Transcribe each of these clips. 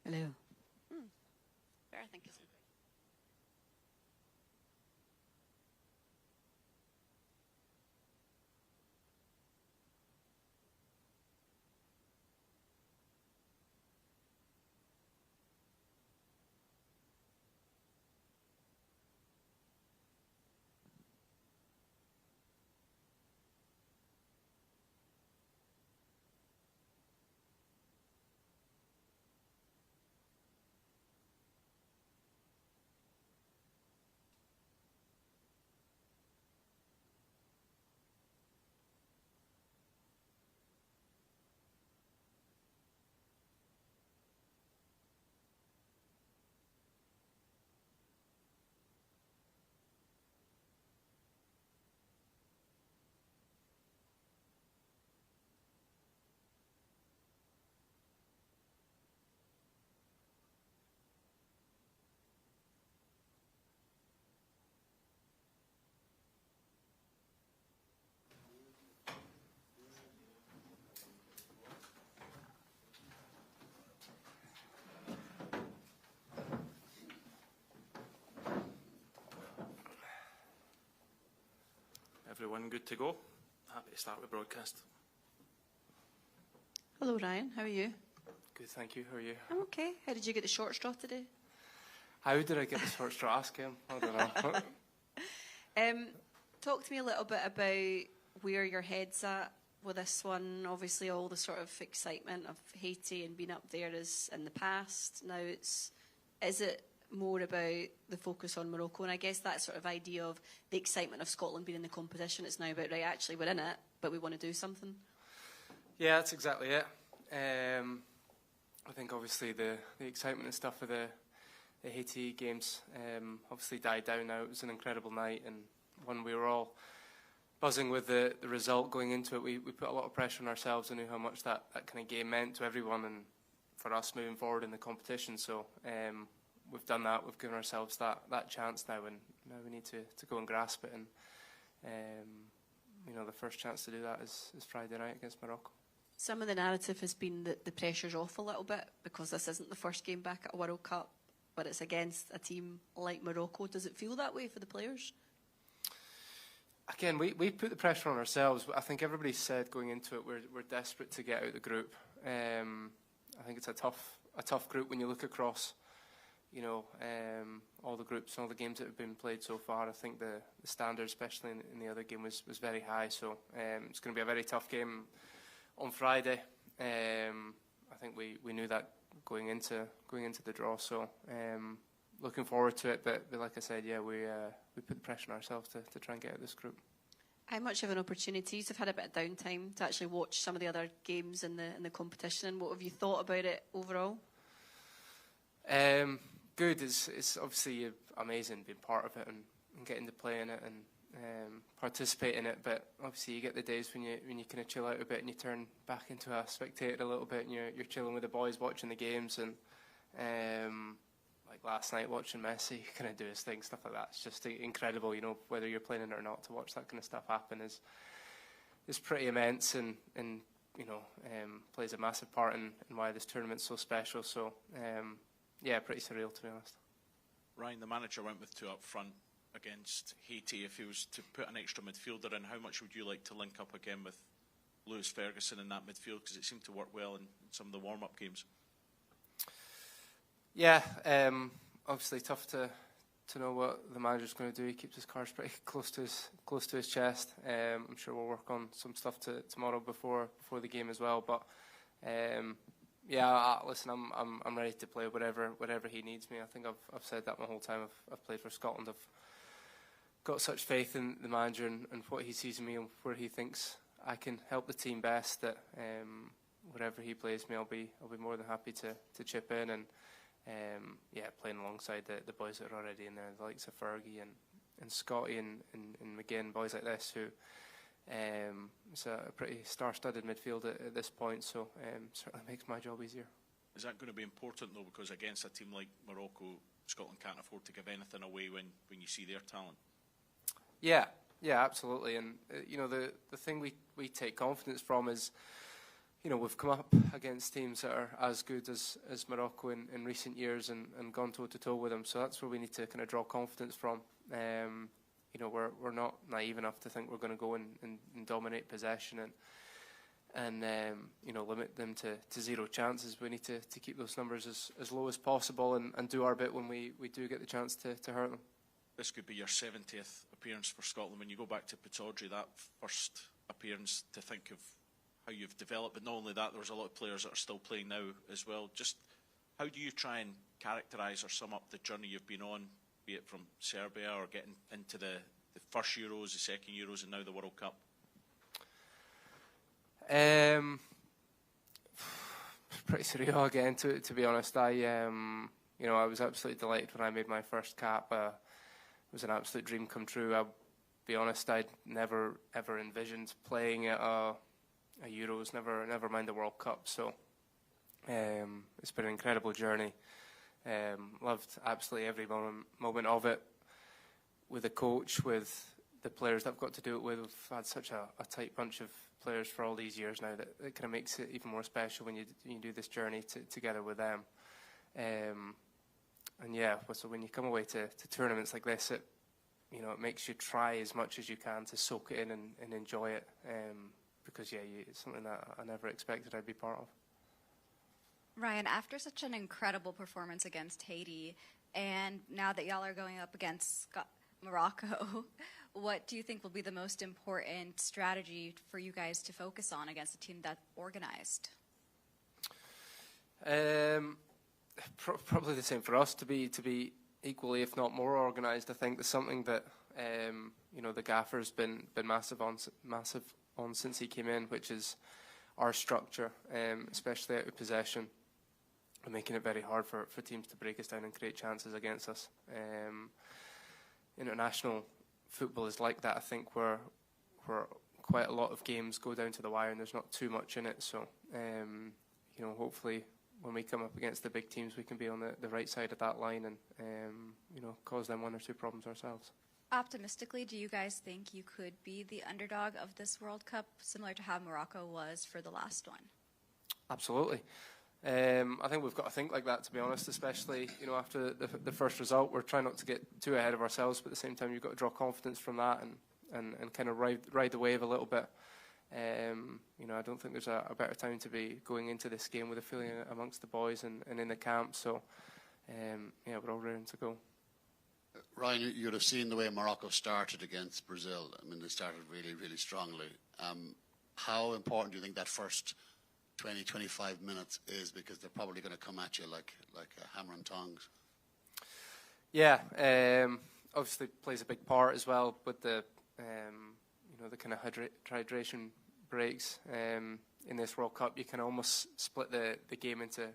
Hello. Fair, I think, isn't it? Everyone good to go? Happy to start with broadcast. Hello, Ryan. How are you? Good, thank you. How are you? I'm okay. How did you get the short straw today? How did I get the short straw? Ask him. I don't know. Talk to me a little bit about where your head's at with this one. Obviously, all the sort of excitement of Haiti and being up there is in the past. Now, is it more about the focus on Morocco? And I guess that sort of idea of the excitement of Scotland being in the competition, it's now about, right, actually we're in it, but we want to do something. Yeah, that's exactly it. I think obviously the excitement and stuff of the Haiti games obviously died down now. It was an incredible night, and when we were all buzzing with the result going into it, we put a lot of pressure on ourselves and knew how much that kind of game meant to everyone and for us moving forward in the competition. So we've done that. We've given ourselves that chance now, and now we need to go and grasp it. And the first chance to do that is Friday night against Morocco. Some of the narrative has been that the pressure's off a little bit because this isn't the first game back at a World Cup, but it's against a team like Morocco. Does it feel that way for the players? Again, we put the pressure on ourselves. I think everybody said going into it we're desperate to get out of the group. I think it's a tough group when you look across, all the groups and all the games that have been played so far. I think the standard, especially in the other game, was very high. So it's going to be a very tough game on Friday. I think we knew that going into the draw. So looking forward to it. But like I said, yeah, we put the pressure on ourselves to try and get out of this group. How much of an opportunity? You've had a bit of downtime to actually watch some of the other games in the competition. And what have you thought about it overall? Good. It's obviously amazing being part of it and getting to play in it and participate in it. But obviously you get the days when you kind of chill out a bit and you turn back into a spectator a little bit and you're chilling with the boys watching the games and like last night watching Messi kind of do his thing, stuff like that. It's just incredible, whether you're playing it or not, to watch that kind of stuff happen is pretty immense and plays a massive part in why this tournament's so special. So yeah, pretty surreal, to be honest. Ryan, the manager went with two up front against Haiti. If he was to put an extra midfielder in, how much would you like to link up again with Lewis Ferguson in that midfield? Because it seemed to work well in some of the warm-up games. Yeah, obviously tough to know what the manager's going to do. He keeps his cards pretty close to his chest. I'm sure we'll work on some stuff tomorrow before the game as well. But yeah, listen, I'm ready to play whatever he needs me. I think I've said that my whole time I've played for Scotland. I've got such faith in the manager and what he sees in me and where he thinks I can help the team best. That whatever he plays me, I'll be more than happy to chip in and playing alongside the boys that are already in there, the likes of Fergie and Scotty and McGinn, boys like this who. It's a pretty star-studded midfield at this point, so certainly makes my job easier. Is that going to be important though, because against a team like Morocco, Scotland can't afford to give anything away when you see their talent? Yeah, absolutely. And the thing we take confidence from is we've come up against teams that are as good as Morocco in recent years and gone toe-to-toe with them. So that's where we need to kind of draw confidence from. We're not naive enough to think we're going to go and dominate possession and limit them to zero chances. We need to keep those numbers as low as possible and do our bit when we do get the chance to hurt them. This could be your 70th appearance for Scotland. When you go back to Pittodrie, that first appearance, to think of how you've developed, but not only that, there's a lot of players that are still playing now as well. Just how do you try and characterise or sum up the journey you've been on, be it from Serbia or getting into the first Euros, the second Euros, and now the World Cup? Pretty surreal again, to be honest. I was absolutely delighted when I made my first cap. It was an absolute dream come true. I'll be honest, I'd never ever envisioned playing at a Euros, never mind the World Cup. So it's been an incredible journey. Loved absolutely every moment of it. With the coach, with the players that I've got to do it with, we've had such a tight bunch of players for all these years now that it kind of makes it even more special when you do this journey together with them. So when you come away to tournaments like this, it makes you try as much as you can to soak it in and enjoy it. Because it's something that I never expected I'd be part of. Ryan, after such an incredible performance against Haiti, and now that y'all are going up against Morocco, what do you think will be the most important strategy for you guys to focus on against a team that's organized? Probably the same for us, to be equally, if not more, organised. I think that's something that the gaffer's been massive on since he came in, which is our structure, especially out of possession, and making it very hard for teams to break us down and create chances against us. International football is like that. I think where quite a lot of games go down to the wire and there's not too much in it. So hopefully when we come up against the big teams, we can be on the right side of that line and cause them one or two problems ourselves. Optimistically, do you guys think you could be the underdog of this World Cup, similar to how Morocco was for the last one? Absolutely. I think we've got to think like that, to be honest, especially after the first result. We're trying not to get too ahead of ourselves, but at the same time you've got to draw confidence from that and kind of ride the wave a little bit. I don't think there's a better time to be going into this game with a feeling amongst the boys and in the camp. So we're all ready to go. Ryan, you'd have seen the way Morocco started against Brazil. I mean, they started really, really strongly. How important do you think that first 20, 25 minutes is? Because they're probably going to come at you like a hammer and tongs. Yeah, obviously plays a big part as well with the kind of hydration breaks in this World Cup. You can almost split the game into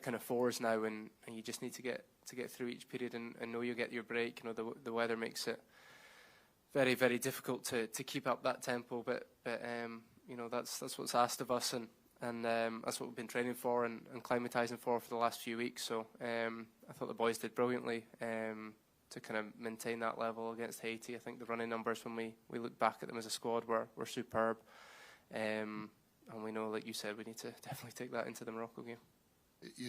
kind of fours now, and you just need to get through each period and know you get your break. The weather makes it very, very difficult to keep up that tempo, but that's what's asked of us, and that's what we've been training for and acclimatising for the last few weeks. So I thought the boys did brilliantly to kind of maintain that level against Haiti. I think the running numbers when we look back at them as a squad were superb, and we know, like you said, we need to definitely take that into the Morocco game.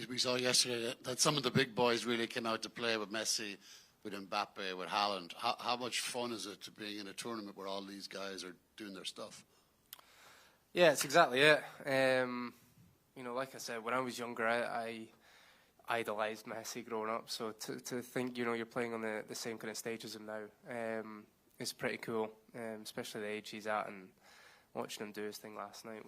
We saw yesterday that some of the big boys really came out to play with Messi, with Mbappe, with Haaland. How much fun is it to be in a tournament where all these guys are doing their stuff? Yeah, it's exactly it. Like I said, when I was younger, I idolised Messi growing up. So to think, you're playing on the same kind of stage as him now, is pretty cool, especially the age he's at, and watching him do his thing last night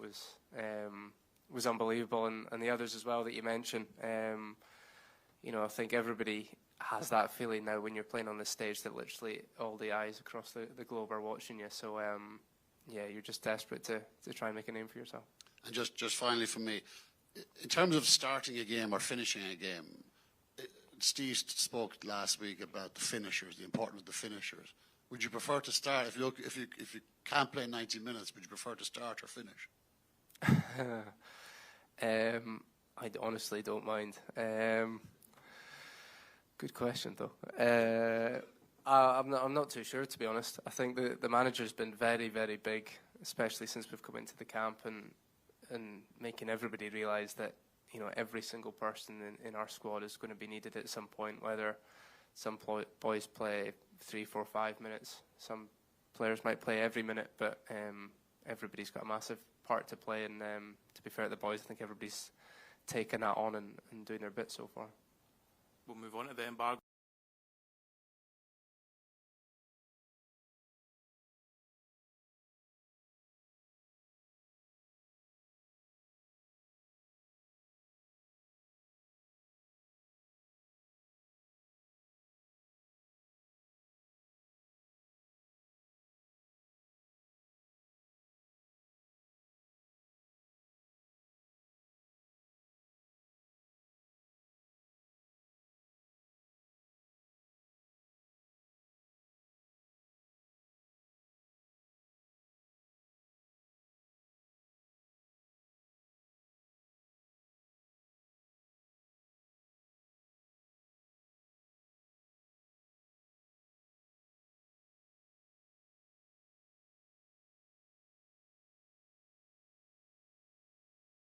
was unbelievable, and the others as well that you mentioned. I think everybody has that feeling now when you're playing on this stage that literally all the eyes across the globe are watching you. So you're just desperate to try and make a name for yourself. And just finally from me, in terms of starting a game or finishing a game, Steve spoke last week about the finishers, the importance of the finishers. Would you prefer to start, if you can't play 90 minutes, would you prefer to start or finish? I honestly don't mind. Good question, though. I'm not too sure, to be honest. I think the manager's been very, very big, especially since we've come into the camp, and and making everybody realise that, you know, every single person in our squad is going to be needed at some point, whether some boys play 3, 4, 5 minutes. Some players might play every minute, but everybody's got a massive part to play. And to be fair to the boys, I think everybody's taken that on and doing their bit so far. We'll move on to the embargo.